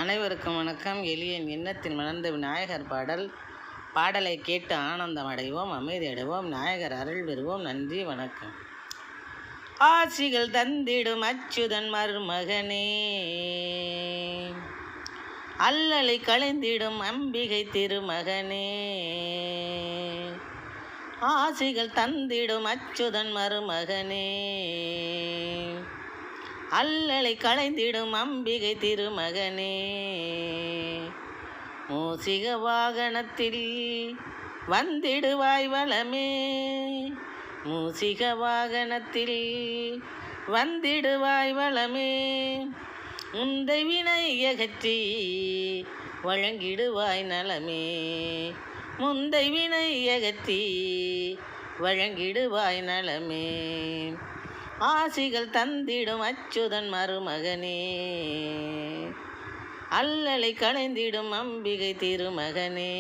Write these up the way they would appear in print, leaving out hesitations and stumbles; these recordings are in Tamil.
அனைவருக்கும் வணக்கம். எளியன் எண்ணத்தில் மலர்ந்த விநாயகர் பாடலை கேட்டு ஆனந்தம் அடைவோம், அமைதி அடைவோம், நாயகர் அருள் பெறுவோம். நன்றி, வணக்கம். ஆசிகள் தந்திடும் அச்சுதன் மருமகனே, அல்லலை களைந்திடும் அம்பிகை திருமகனே. ஆசிகள் தந்திடும் அச்சுதன் மருமகனே, அல்லலை களைந்திடும் அம்பிகை திருமகனே. மூசிக வாகனத்தில் வந்திடுவாய் வளமே, மூசிக வாகனத்தில் வந்திடுவாய் வளமே. உந்தை வினை அகற்றி வழங்கிடுவாய் நலமே, முந்தை வினை அகற்றி வழங்கிடுவாய் நலமே. ஆசிகள் தந்திடும் அச்சுதன் மருமகனே, அல்லலை களைந்திடும் அம்பிகை திருமகனே.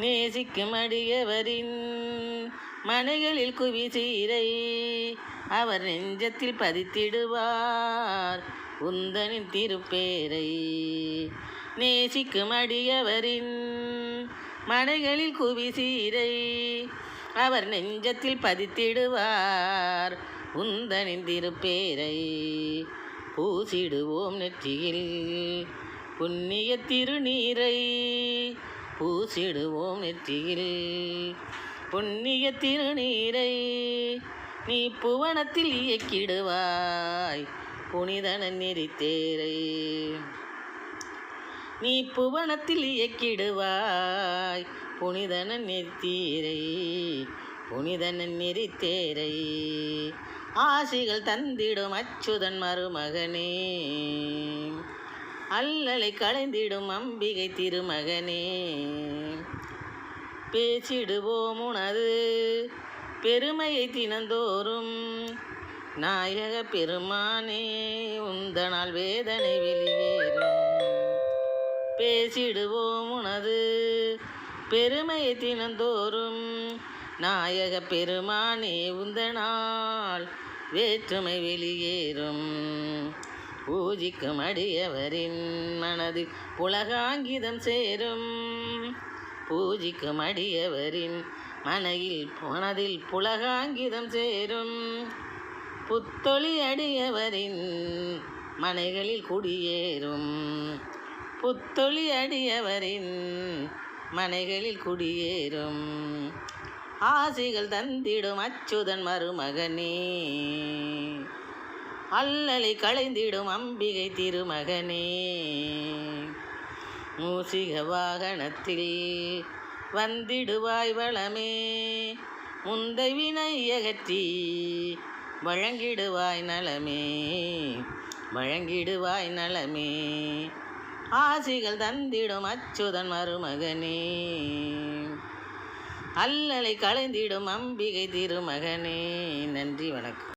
நேசிக்கும் அடியவரின் மனைகளில் குவிசீரை அவர் நெஞ்சத்தில் பதித்திடுவார் உந்தனின் திருப்பேரை. நேசிக்கும் அடியவரின் மனைகளில் குவிசீரை அவர் நெஞ்சத்தில் பதித்திடுவார் உந்தனின் திருப்பேரை. பூசிடுவோம் நெற்றியில் புண்ணிய திருநீரை, பூசிடுவோம் நெற்றியில் புண்ணிய திருநீரை. நீ புவனத்தில் இயக்கிடுவாய் புனிதன நெறித்தேரை, நீ புவனத்தில் இயக்கிடுவாய் புனிதன நெறித்தீரை, புனிதன நெறித்தேரை. ஆசிகள் தந்திடும் அச்சுதன் மருமகனே, அல்லலை களைந்திடும் அம்பிகை திருமகனே. பேசிடுவோம் உனது பெருமையை தினந்தோறும் நாயக பெருமானே, உந்தனால் வேதனை வெளியேறும். பேசிடுவோம் உனது பெருமையை தினந்தோறும் நாயக பெருமானே, உந்தனால் வேற்றுமை வெளியேறும். பூஜிக்கும் அடியவரின் மனதில் புலகாங்கிதம் சேரும், பூஜிக்கும் அடியவரின் மனதில் புலகாங்கிதம் சேரும். புத்தொளி அடியவரின் மனைகளில் குடியேறும், புத்தொளி அடியவரின் மனைகளில் குடியேறும். ஆசிகள் தந்திடும் அச்சுதன் மருமகனே, அல்லலை களைந்திடும் அம்பிகை திருமகனே. மூசிக வாகனத்தில் வந்திடுவாய் வளமே, முந்தை வினை அகற்றி வழங்கிடுவாய் நலமே, வழங்கிடுவாய் நலமே. ஆசிகள் தந்திடும் அச்சுதன் மருமகனே, அல்லலை களைந்திடும் அம்பிகை திருமகனே. நன்றி, வணக்கம்.